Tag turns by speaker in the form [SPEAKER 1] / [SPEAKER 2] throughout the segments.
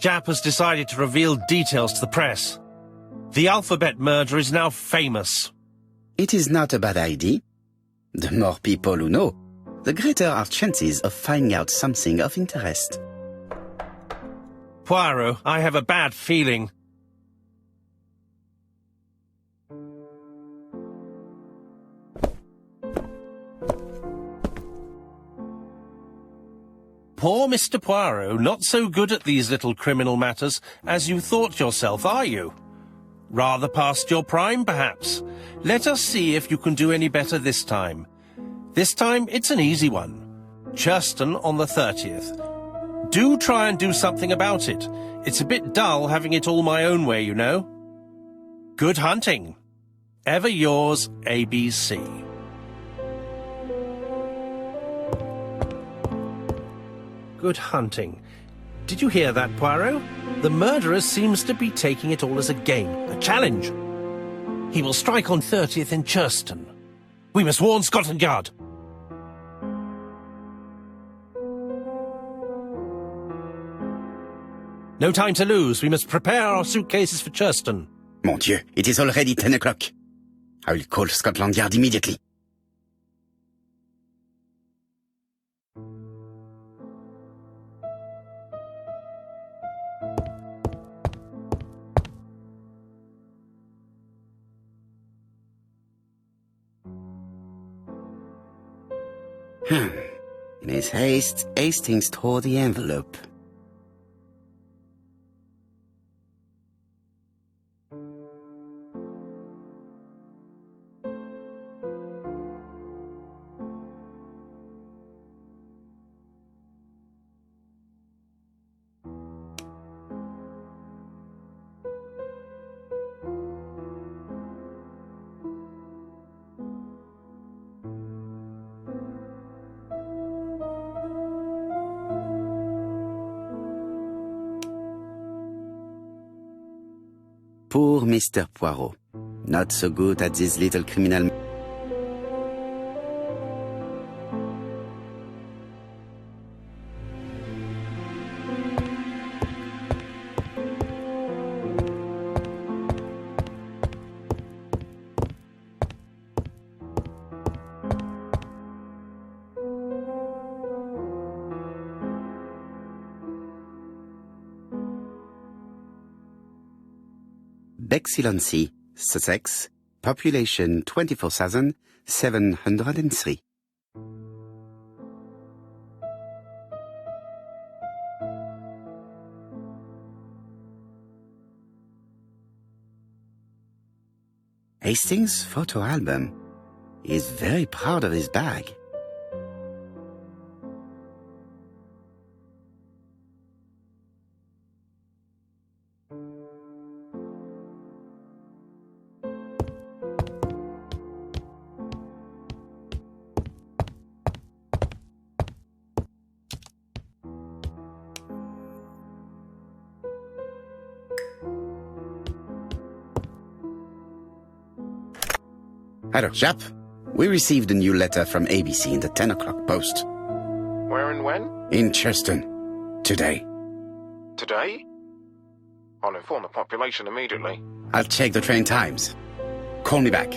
[SPEAKER 1] Japp has decided to reveal details to the press. The alphabet murder is now famous.
[SPEAKER 2] It is not a bad idea. The more people who know, the greater our chances of finding out something of interest.
[SPEAKER 1] Poirot, I have a bad feeling. Poor Mr. Poirot, not so good at these little criminal matters as you thought yourself, are you? Rather past your prime, perhaps. Let us see if you can do any better this time. This time, it's an easy one. Churston on the 30th. Do try and do something about it. It's a bit dull having it all my own way, you know. Good hunting. Ever yours, ABC. Good hunting. Did you hear that, Poirot? The murderer seems to be taking it all as a game, a challenge. He will strike on 30th in Churston. We must warn Scotland Yard. No time to lose. We must prepare our suitcases for Churston.
[SPEAKER 2] Mon Dieu, it is already 10 o'clock. I will call Scotland Yard immediately. In his haste, Hastings tore the envelope. Poor Mr. Poirot, not so good at this little criminal. Bexhill-on-Sea, Sussex, population 24,703. Hastings' photo album. He is very proud of his bag. Hello, Japp. We received a new letter from ABC in the 10 o'clock post.
[SPEAKER 3] Where and when?
[SPEAKER 2] In Churston. Today.
[SPEAKER 3] Today? I'll inform the population immediately.
[SPEAKER 2] I'll check the train times. Call me back.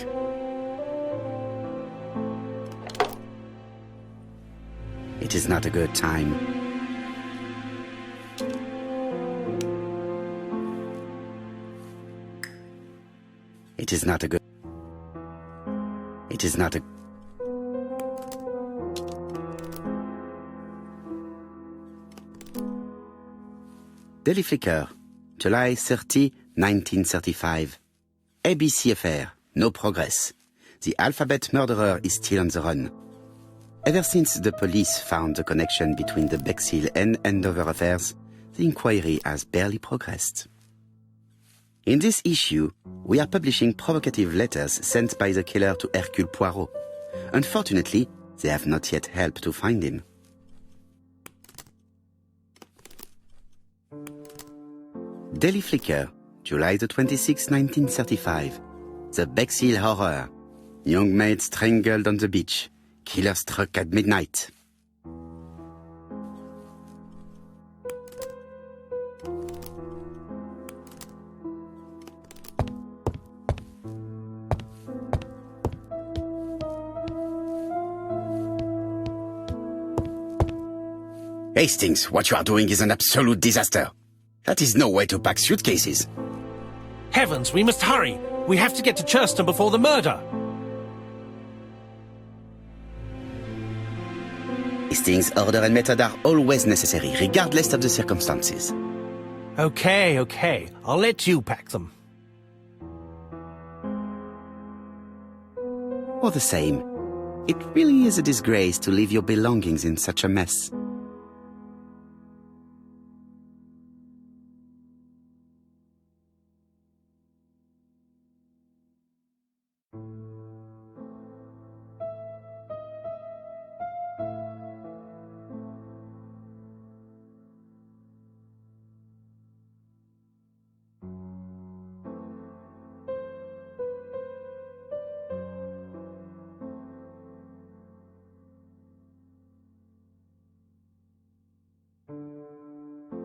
[SPEAKER 2] It is not a good time. It is not a good... It is not a... Daily Flicker, July 30, 1935. ABC affair, no progress. The alphabet murderer is still on the run. Ever since the police found the connection between the Bexhill and Andover affairs, the inquiry has barely progressed. In this issue, we are publishing provocative letters sent by the killer to Hercule Poirot. Unfortunately, they have not yet helped to find him. Daily Flicker, July the 26th, 1935. The Bexhill Horror. Young maid strangled on the beach. Killer struck at midnight. Hastings, what you are doing is an absolute disaster. That is no way to pack suitcases.
[SPEAKER 1] Heavens, we must hurry! We have to get to Churston before the murder!
[SPEAKER 2] Hastings' order and method are always necessary, regardless of the circumstances.
[SPEAKER 1] Okay, okay. I'll let you pack them.
[SPEAKER 2] All the same, it really is a disgrace to leave your belongings in such a mess.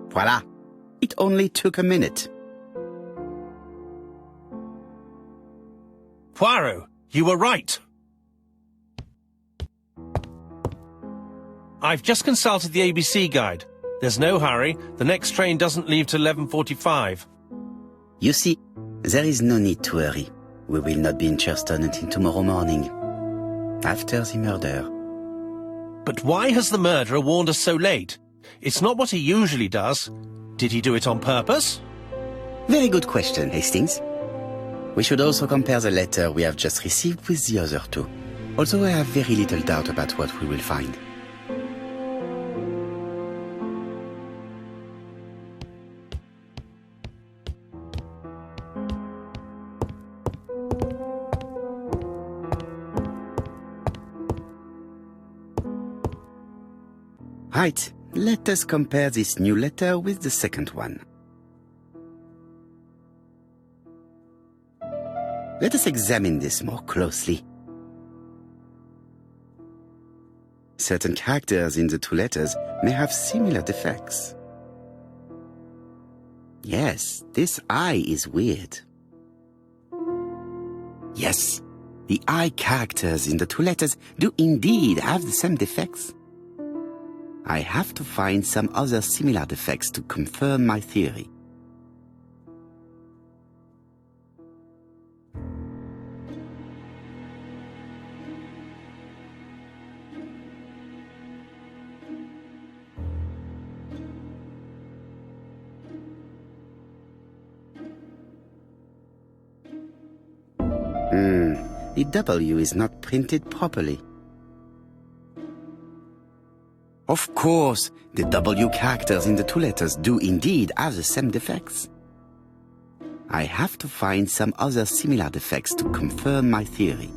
[SPEAKER 2] Voila! It only took a minute.
[SPEAKER 1] Poirot, you were right. I've just consulted the ABC guide. There's no hurry. The next train doesn't leave till 11:45.
[SPEAKER 2] You see, there is no need to hurry. We will not be in Churston until tomorrow morning, after the murder.
[SPEAKER 1] But why has the murderer warned us so late? It's not what he usually does. Did he do it on purpose?
[SPEAKER 2] Very good question, Hastings. We should also compare the letter we have just received with the other two, although I have very little doubt about what we will find. Right, let us compare this new letter with the second one. Let us examine this more closely. Certain characters in the two letters may have similar defects. Yes, this I is weird. Yes, the I characters in the two letters do indeed have the same defects. I have to find some other similar defects to confirm my theory. The W is not printed properly. Of course, the W characters in the two letters do indeed have the same defects. I have to find some other similar defects to confirm my theory.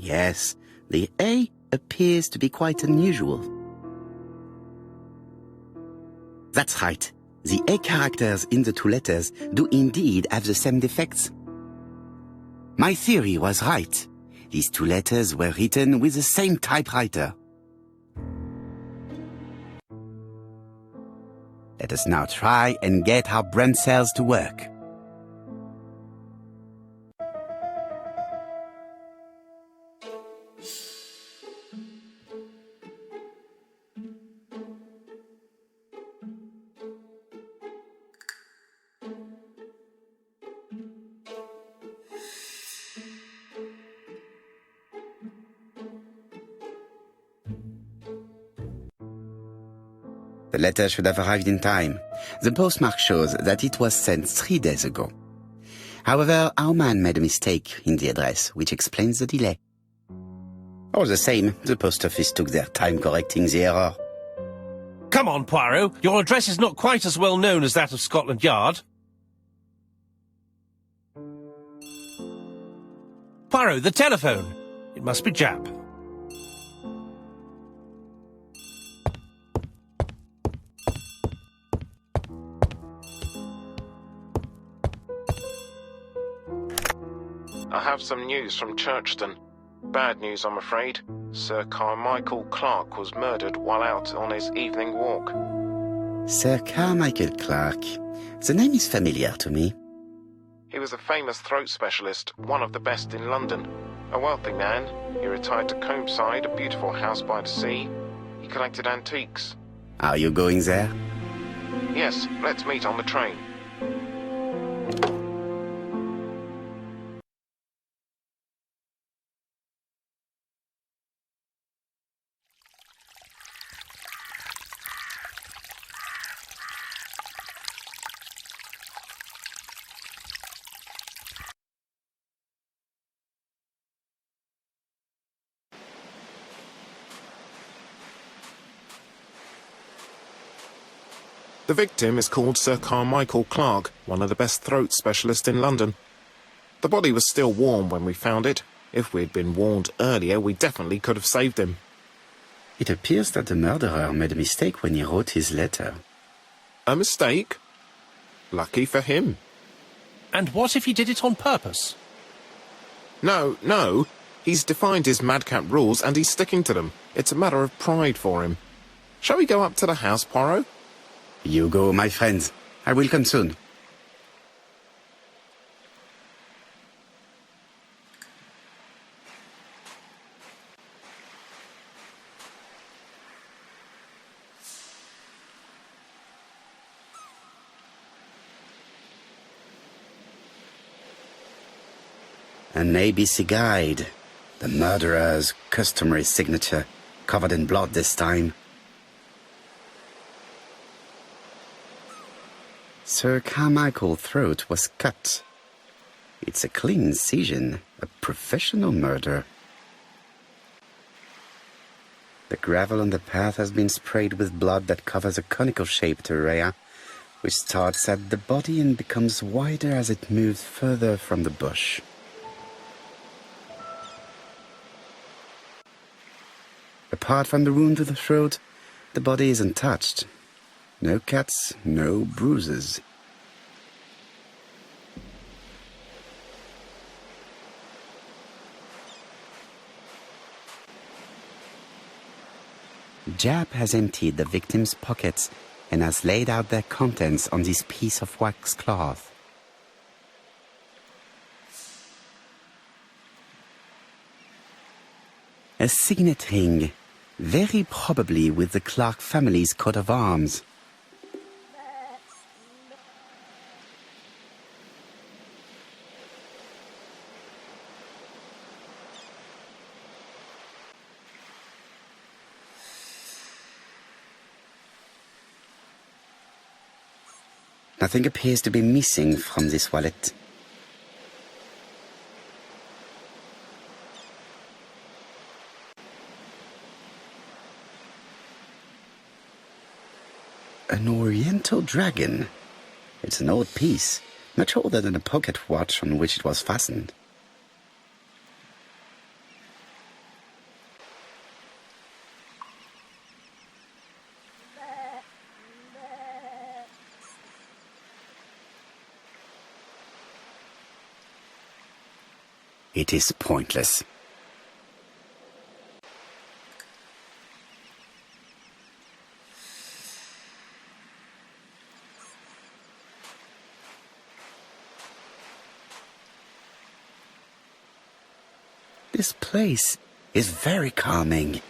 [SPEAKER 2] Yes, the A appears to be quite unusual. That's right. The A characters in the two letters do indeed have the same defects. My theory was right. These two letters were written with the same typewriter. Let us now try and get our brain cells to work. The letter should have arrived in time. The postmark shows that it was sent 3 days ago. However, our man made a mistake in the address, which explains the delay. All the same, the post office took their time correcting the error.
[SPEAKER 1] Come on, Poirot. Your address is not quite as well known as that of Scotland Yard. Poirot, the telephone. It must be Jap.
[SPEAKER 3] I have some news from Churchton. Bad news, I'm afraid. Sir Carmichael Clark was murdered while out on his evening walk.
[SPEAKER 2] Sir Carmichael Clark. The name is familiar to me.
[SPEAKER 3] He was a famous throat specialist, one of the best in London. A wealthy man, he retired to Combside, a beautiful house by the sea. He collected antiques.
[SPEAKER 2] Are you going there?
[SPEAKER 3] Yes, let's meet on the train. The victim is called Sir Carmichael Clark, one of the best throat specialists in London. The body was still warm when we found it. If we'd been warned earlier, we definitely could have saved him.
[SPEAKER 2] It appears that the murderer made a mistake when he wrote his letter.
[SPEAKER 3] A mistake? Lucky for him.
[SPEAKER 1] And what if he did it on purpose?
[SPEAKER 3] No. He's defined his madcap rules and he's sticking to them. It's a matter of pride for him. Shall we go up to the house, Poirot?
[SPEAKER 2] You go, my friends. I will come soon. An ABC guide. The murderer's customary signature, covered in blood this time. Sir Carmichael's throat was cut. It's a clean incision, a professional murder. The gravel on the path has been sprayed with blood that covers a conical-shaped area, which starts at the body and becomes wider as it moves further from the bush. Apart from the wound to the throat, the body is untouched. No cuts, no bruises. Jap has emptied the victim's pockets and has laid out their contents on this piece of wax cloth. A signet ring, very probably with the Clark family's coat of arms. Nothing appears to be missing from this wallet. An oriental dragon. It's an old piece, much older than the pocket watch on which it was fastened. It is pointless. This place is very calming.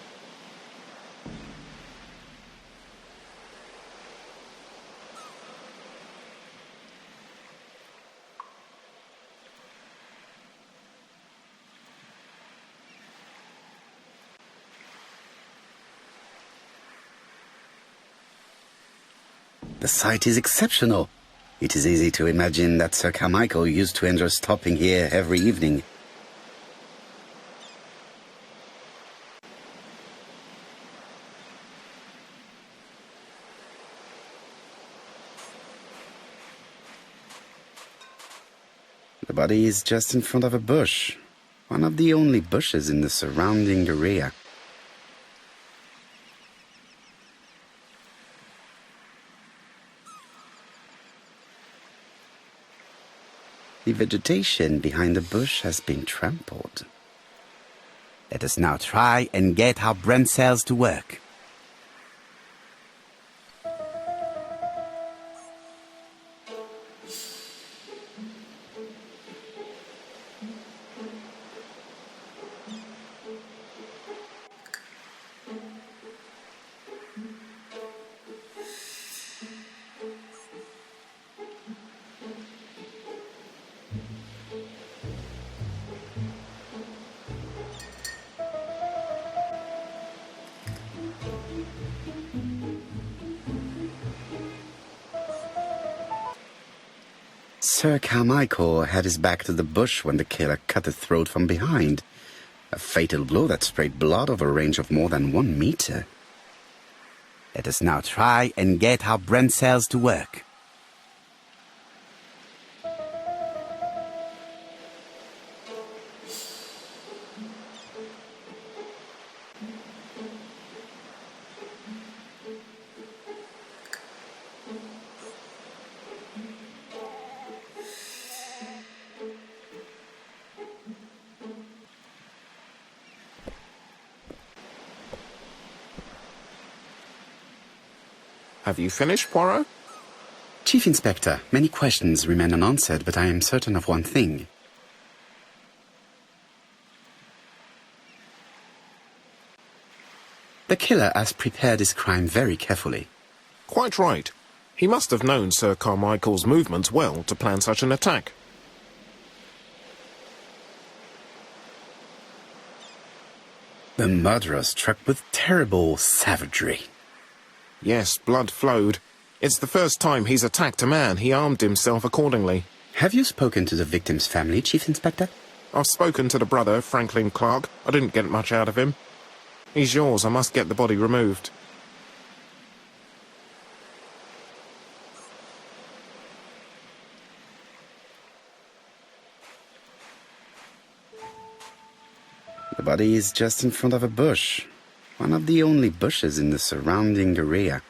[SPEAKER 2] The sight is exceptional. It is easy to imagine that Sir Carmichael used to enjoy stopping here every evening. The body is just in front of a bush, one of the only bushes in the surrounding area. The vegetation behind the bush has been trampled. Let us now try and get our brain cells to work. Sir Carmichael had his back to the bush when the killer cut the throat from behind. A fatal blow that sprayed blood over a range of more than 1 meter. Let us now try and get our brain cells to work.
[SPEAKER 3] Have you finished, Poirot?
[SPEAKER 2] Chief Inspector, many questions remain unanswered, but I am certain of one thing. The killer has prepared his crime very carefully.
[SPEAKER 3] Quite right. He must have known Sir Carmichael's movements well to plan such an attack.
[SPEAKER 2] The murderer struck with terrible savagery.
[SPEAKER 3] Yes, blood flowed. It's the first time he's attacked a man. He armed himself accordingly.
[SPEAKER 2] Have you spoken to the victim's family, Chief Inspector?
[SPEAKER 3] I've spoken to the brother, Franklin Clark. I didn't get much out of him. He's yours. I must get the body removed.
[SPEAKER 2] The body is just in front of a bush. One of the only bushes in the surrounding area.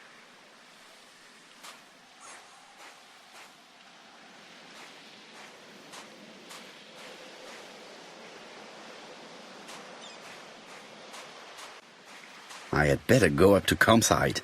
[SPEAKER 2] I had better go up to campsite.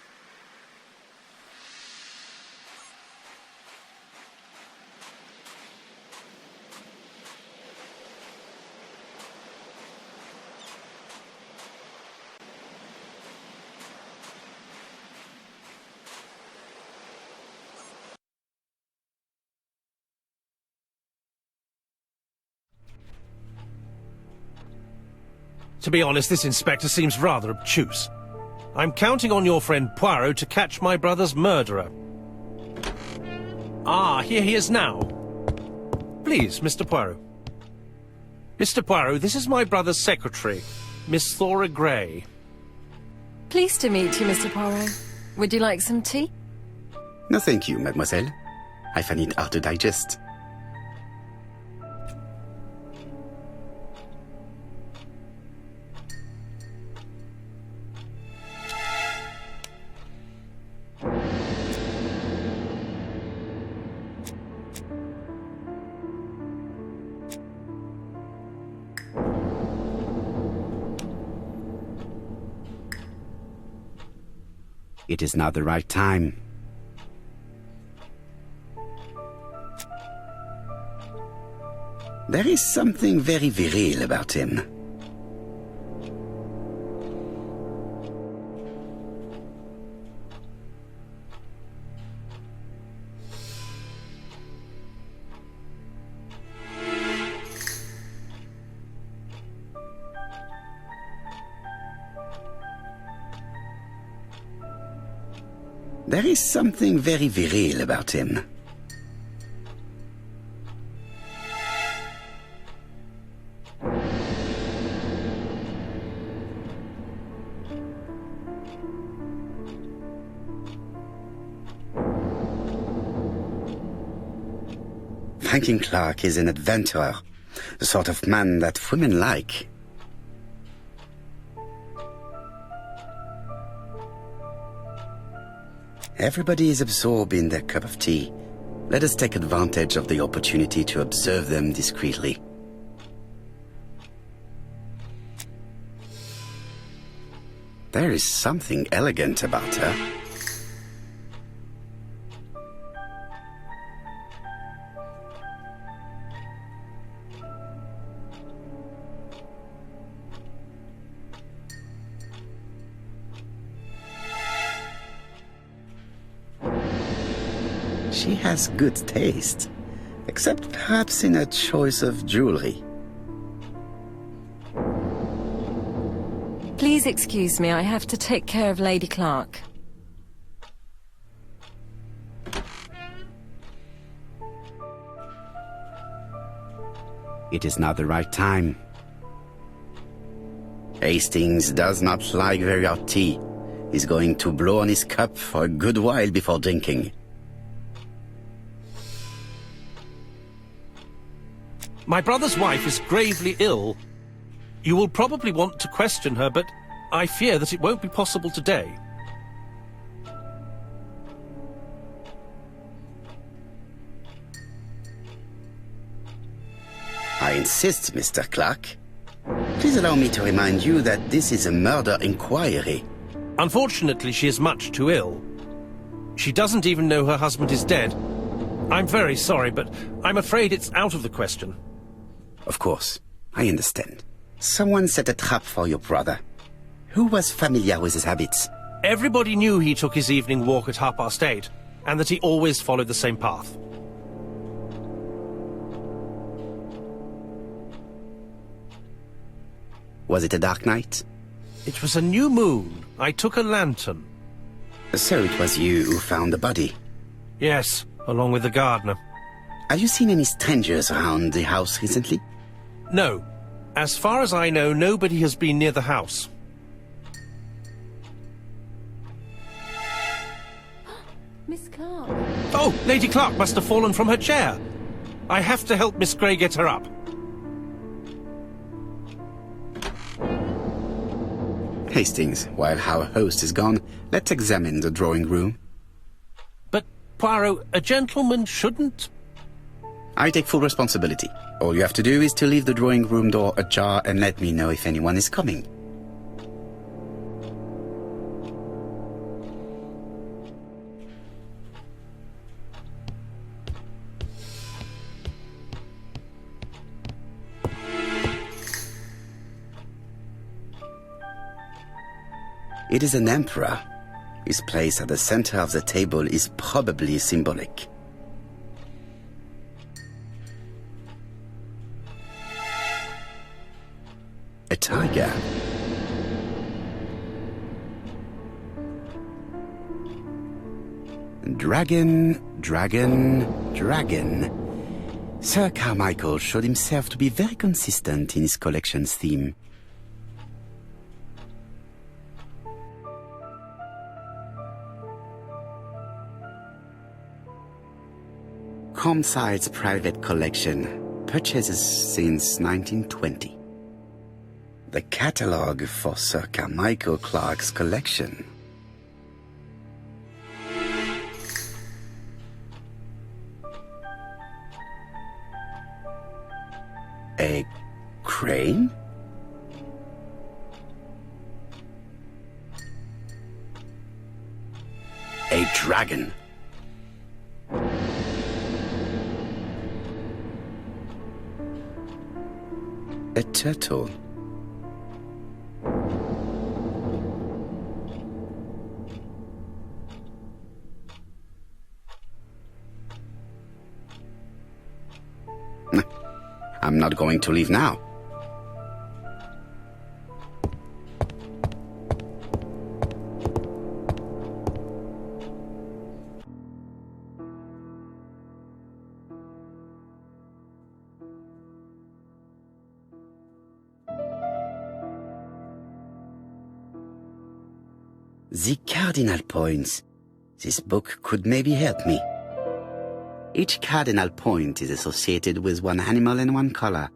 [SPEAKER 1] To be honest, this inspector seems rather obtuse. I'm counting on your friend Poirot to catch my brother's murderer. Ah, here he is now. Please, Mr. Poirot. Mr. Poirot, this is my brother's secretary, Miss Thora Gray.
[SPEAKER 4] Pleased to meet you, Mr. Poirot. Would you like some tea?
[SPEAKER 2] No, thank you, mademoiselle. I find it hard to digest. It is not the right time. There is something very viril about him. There is something very viril about him. Franklin Clark is an adventurer, the sort of man that women like. Everybody is absorbed in their cup of tea. Let us take advantage of the opportunity to observe them discreetly. There is something elegant about her. She has good taste, except perhaps in her choice of jewelry.
[SPEAKER 4] Please excuse me, I have to take care of Lady Clark.
[SPEAKER 2] It is not the right time. Hastings does not like very hot tea. He's going to blow on his cup for a good while before drinking.
[SPEAKER 1] My brother's wife is gravely ill. You will probably want to question her, but I fear that it won't be possible today.
[SPEAKER 2] I insist, Mr. Clark. Please allow me to remind you that this is a murder inquiry.
[SPEAKER 1] Unfortunately, she is much too ill. She doesn't even know her husband is dead. I'm very sorry, but I'm afraid it's out of the question.
[SPEAKER 2] Of course, I understand. Someone set a trap for your brother. Who was familiar with his habits?
[SPEAKER 1] Everybody knew he took his evening walk at 8:30, and that he always followed the same path.
[SPEAKER 2] Was it a dark night?
[SPEAKER 1] It was a new moon. I took a lantern.
[SPEAKER 2] So it was you who found the body?
[SPEAKER 1] Yes, along with the gardener.
[SPEAKER 2] Have you seen any strangers around the house recently?
[SPEAKER 1] No. As far as I know, nobody has been near the house.
[SPEAKER 4] Miss Clark.
[SPEAKER 1] Oh, Lady Clark must have fallen from her chair. I have to help Miss Grey get her up.
[SPEAKER 2] Hastings, while our host is gone, let's examine the drawing room.
[SPEAKER 1] But, Poirot, a gentleman shouldn't...
[SPEAKER 2] I take full responsibility. All you have to do is to leave the drawing room door ajar and let me know if anyone is coming. It is an emperor. His place at the center of the table is probably symbolic. A tiger. Dragon, dragon, dragon. Sir Carmichael showed himself to be very consistent in his collection's theme. Comside's private collection, purchases since 1920. The catalogue for Sir Carmichael Clark's collection. A crane? A dragon. A turtle. I'm not going to leave now. The cardinal points. This book could maybe help me. Each cardinal point is associated with one animal and one color.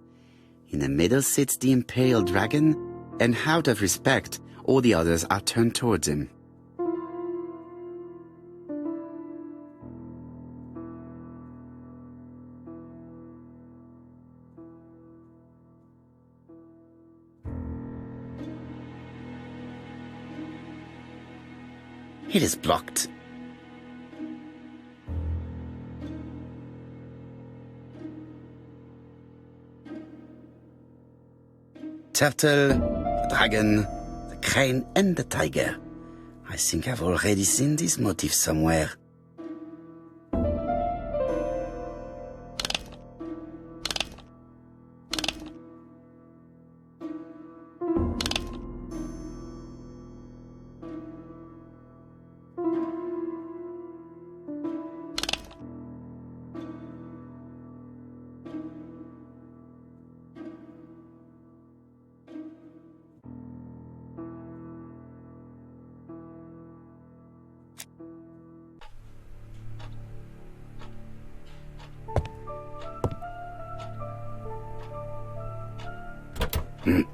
[SPEAKER 2] In the middle sits the imperial dragon, and out of respect, all the others are turned towards him. It is blocked. Turtle, the dragon, the crane and the tiger. I think I've already seen this motif somewhere.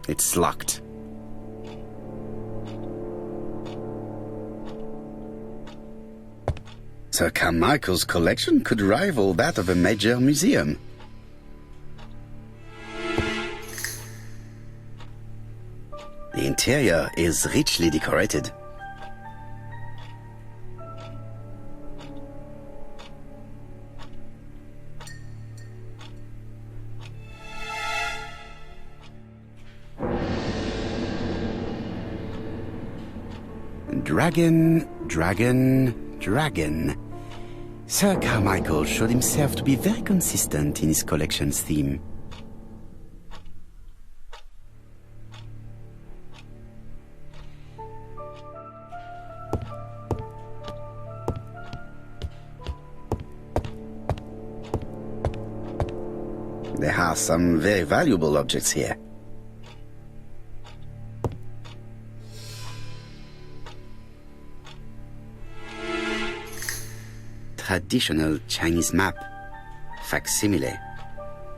[SPEAKER 2] It's locked. Sir Carmichael's collection could rival that of a major museum. The interior is richly decorated. Dragon, dragon, dragon. Sir Carmichael showed himself to be very consistent in his collection's theme. There are some very valuable objects here. Traditional Chinese map. Facsimile.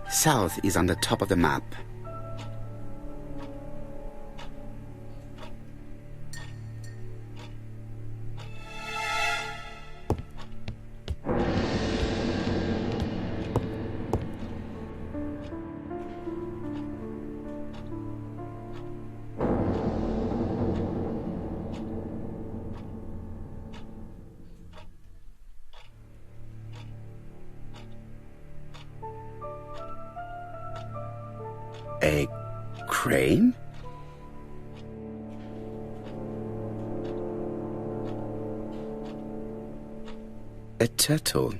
[SPEAKER 2] South is on the top of the map. A crane? A turtle.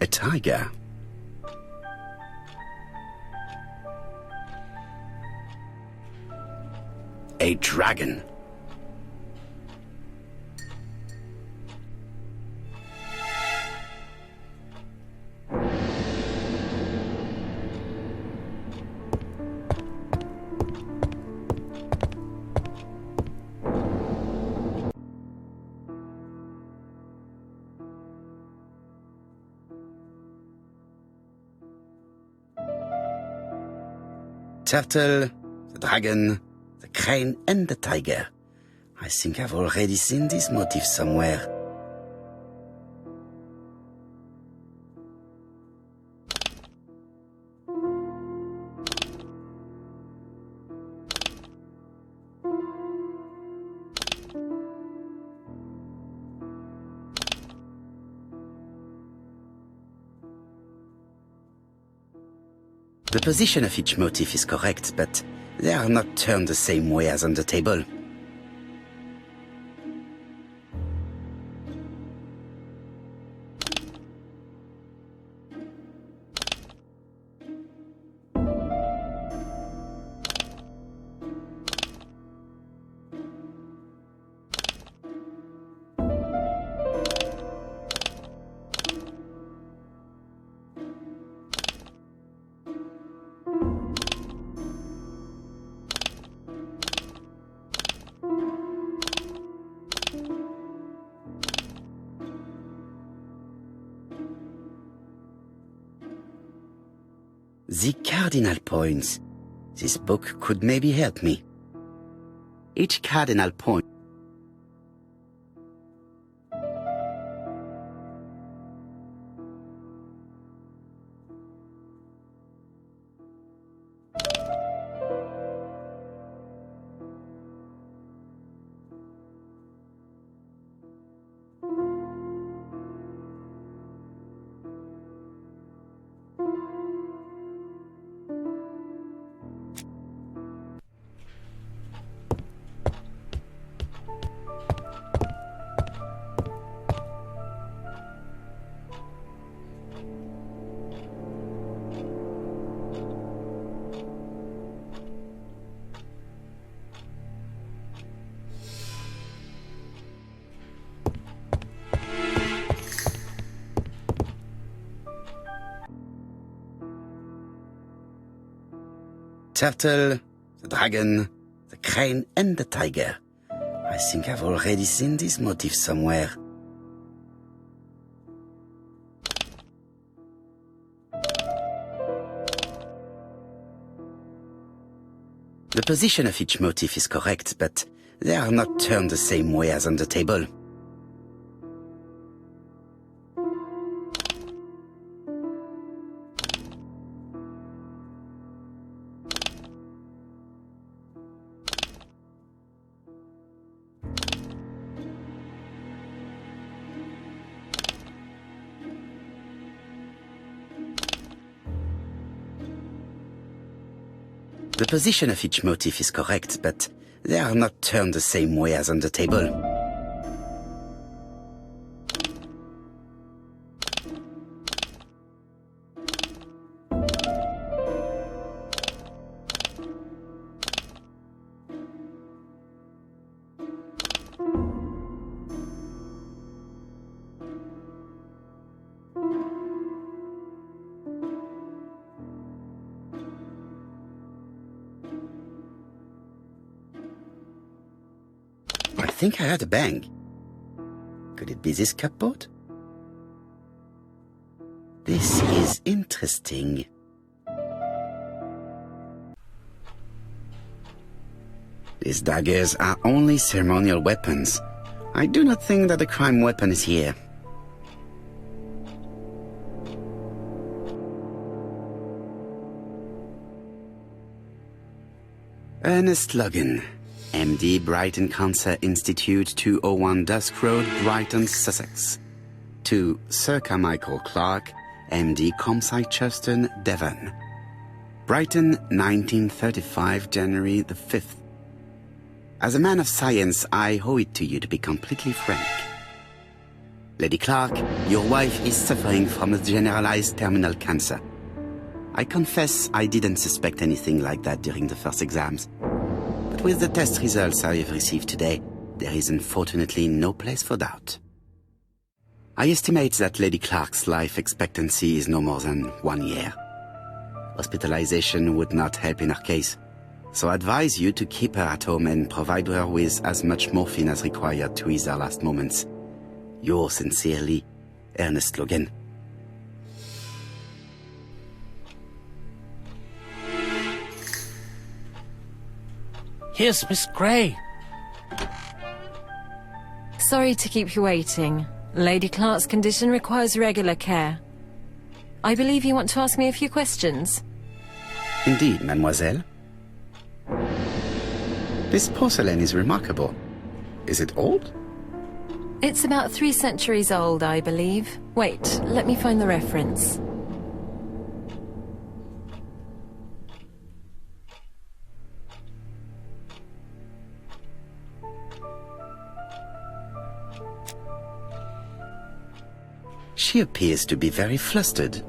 [SPEAKER 2] A tiger. A dragon. Turtle, the dragon, the crane and the tiger. I think I've already seen this motif somewhere. The position of each motif is correct, but they are not turned the same way as on the table. The cardinal points. This book could maybe help me. Each cardinal point turtle, the dragon, the crane and the tiger. I think I've already seen this motif somewhere. The position of each motif is correct, but they are not turned the same way as on the table. The position of each motif is correct, but they are not turned the same way as on the table. I think I heard a bang. Could it be this cupboard? This is interesting. These daggers are only ceremonial weapons. I do not think that the crime weapon is here. Ernest Logan, MD, Brighton Cancer Institute, 201 Dusk Road, Brighton, Sussex. To Sir Carmichael Clark, MD, Comsite Churstone, Devon. Brighton, 1935, January the 5th. As a man of science, I owe it to you to be completely frank. Lady Clark, your wife is suffering from a generalized terminal cancer. I confess I didn't suspect anything like that during the first exams. But with the test results I have received today, there is unfortunately no place for doubt. I estimate that Lady Clark's life expectancy is no more than 1 year. Hospitalization would not help in her case, so I advise you to keep her at home and provide her with as much morphine as required to ease her last moments. Yours sincerely, Ernest Logan.
[SPEAKER 1] Here's Miss Gray.
[SPEAKER 4] Sorry to keep you waiting. Lady Clark's condition requires regular care. I believe you want to ask me a few questions.
[SPEAKER 2] Indeed, mademoiselle. This porcelain is remarkable. Is it old?
[SPEAKER 4] It's about 3 centuries old, I believe. Wait, let me find the reference.
[SPEAKER 2] She appears to be very flustered.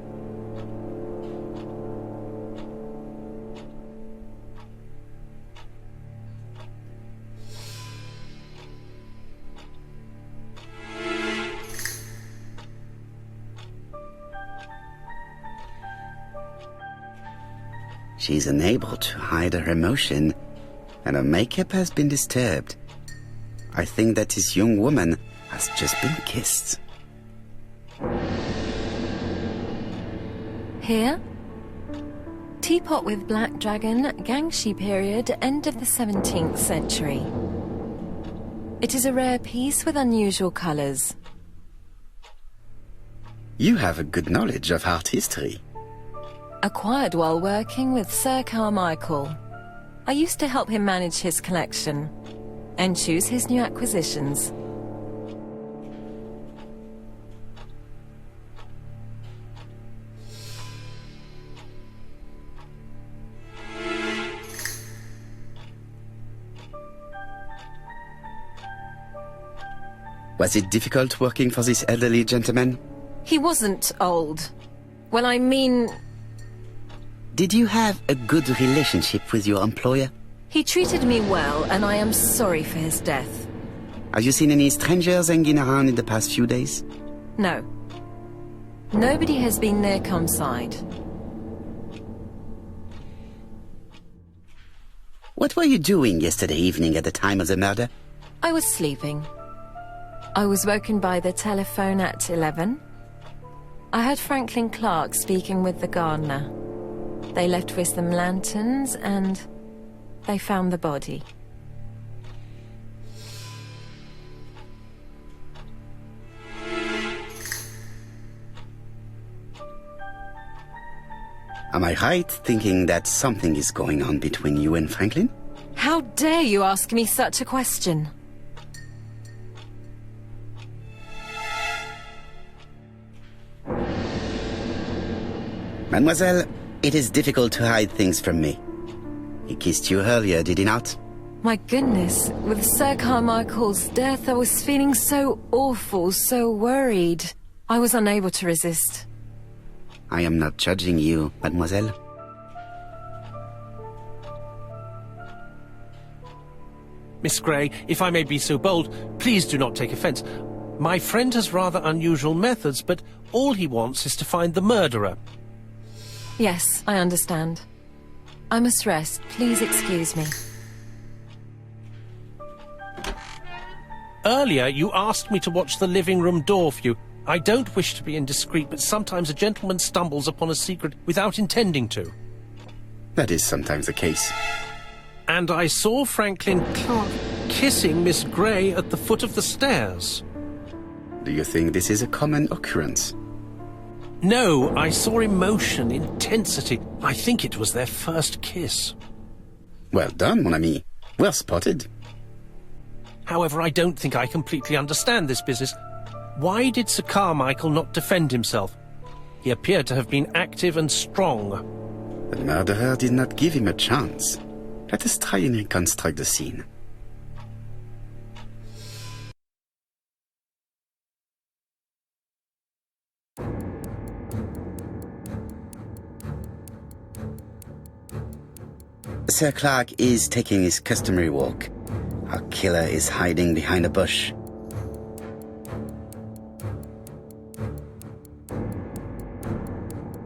[SPEAKER 2] She is unable to hide her emotion, and her makeup has been disturbed. I think that this young woman has just been kissed.
[SPEAKER 4] Here? Teapot with black dragon, Gangshi period, end of the 17th century. It is a rare piece with unusual colours.
[SPEAKER 2] You have a good knowledge of art history.
[SPEAKER 4] Acquired while working with Sir Carmichael. I used to help him manage his collection and choose his new acquisitions.
[SPEAKER 2] Was it difficult working for this elderly gentleman?
[SPEAKER 4] He wasn't old. Well, I mean...
[SPEAKER 2] Did you have a good relationship with your employer?
[SPEAKER 4] He treated me well, and I am sorry for his death.
[SPEAKER 2] Have you seen any strangers hanging around in the past few days?
[SPEAKER 4] No. Nobody has been near Comside.
[SPEAKER 2] What were you doing yesterday evening at the time of the murder?
[SPEAKER 4] I was sleeping. I was woken by the telephone at 11. I heard Franklin Clark speaking with the gardener. They left with some lanterns and they found the body.
[SPEAKER 2] Am I right thinking that something is going on between you and Franklin?
[SPEAKER 4] How dare you ask me such a question?
[SPEAKER 2] Mademoiselle, it is difficult to hide things from me. He kissed you earlier, did he not?
[SPEAKER 4] My goodness, with Sir Carmichael's death, I was feeling so awful, so worried. I was unable to resist.
[SPEAKER 2] I am not judging you, mademoiselle.
[SPEAKER 1] Miss Grey, if I may be so bold, please do not take offence. My friend has rather unusual methods, but all he wants is to find the murderer.
[SPEAKER 4] Yes, I understand. I must rest. Please excuse me.
[SPEAKER 1] Earlier, you asked me to watch the living room door for you. I don't wish to be indiscreet, but sometimes a gentleman stumbles upon a secret without intending to.
[SPEAKER 2] That is sometimes the case.
[SPEAKER 1] And I saw Franklin Clark kissing Miss Grey at the foot of the stairs.
[SPEAKER 2] Do you think this is a common occurrence?
[SPEAKER 1] No, I saw emotion, intensity. I think it was their first kiss.
[SPEAKER 2] Well done, mon ami. Well spotted.
[SPEAKER 1] However, I don't think I completely understand this business. Why did Sir Carmichael not defend himself? He appeared to have been active and strong.
[SPEAKER 2] The murderer did not give him a chance. Let us try and reconstruct the scene. Sir Clark is taking his customary walk. Our killer is hiding behind a bush.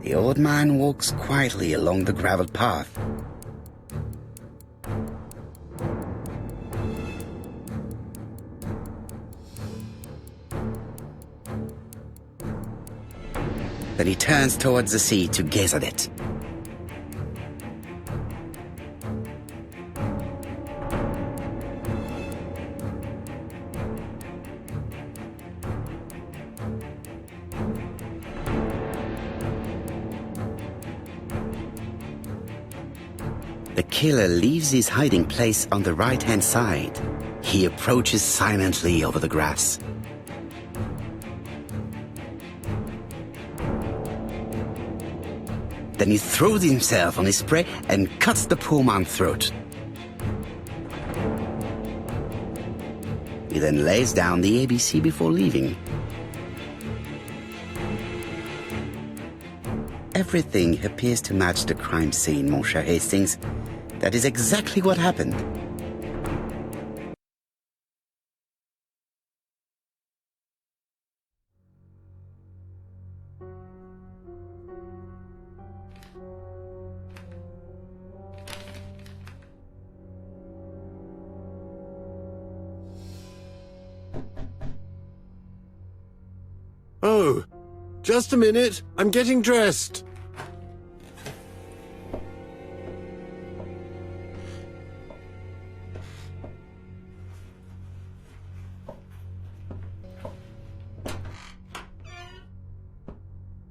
[SPEAKER 2] The old man walks quietly along the gravel path. Then he turns towards the sea to gaze at it. The killer leaves his hiding place on the right-hand side. He approaches silently over the grass. Then he throws himself on his prey and cuts the poor man's throat. He then lays down the ABC before leaving. Everything appears to match the crime scene, mon cher Hastings. That is exactly what happened.
[SPEAKER 5] Oh, just a minute. I'm getting dressed.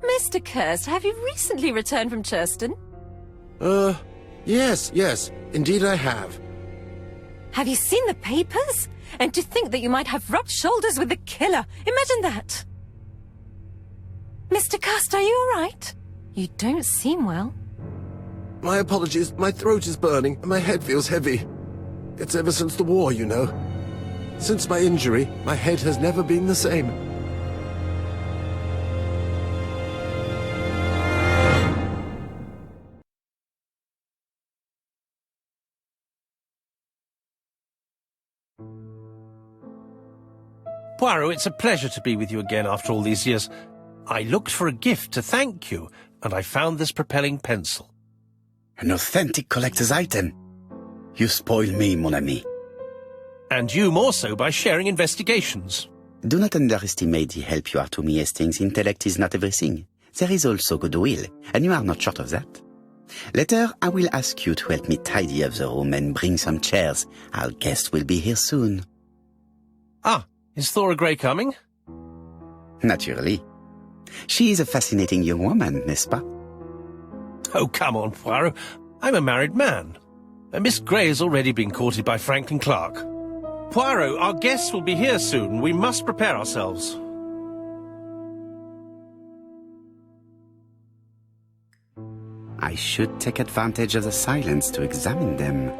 [SPEAKER 4] Mr. Kirst, have you recently returned from Churston?
[SPEAKER 5] Yes, indeed I have.
[SPEAKER 4] Have you seen the papers? And to think that you might have rubbed shoulders with the killer. Imagine that. Mr. Kirst, are you all right? You don't seem well.
[SPEAKER 5] My apologies. My throat is burning and my head feels heavy. It's ever since the war, you know. Since my injury, my head has never been the same.
[SPEAKER 1] Poirot, it's a pleasure to be with you again after all these years. I looked for a gift to thank you, and I found this propelling pencil.
[SPEAKER 2] An authentic collector's item. You spoil me, mon ami.
[SPEAKER 1] And you more so by sharing investigations.
[SPEAKER 2] Do not underestimate the help you are to me, Hastings. Intellect is not everything. There is also goodwill, and you are not short of that. Later, I will ask you to help me tidy up the room and bring some chairs. Our guest will be here soon.
[SPEAKER 1] Ah, is Thora Grey coming?
[SPEAKER 2] Naturally. She is a fascinating young woman, n'est-ce pas?
[SPEAKER 1] Oh, come on, Poirot. I'm a married man. Miss Grey has already been courted by Franklin Clark. Poirot, our guests will be here soon. We must prepare ourselves.
[SPEAKER 2] I should take advantage of the silence to examine them.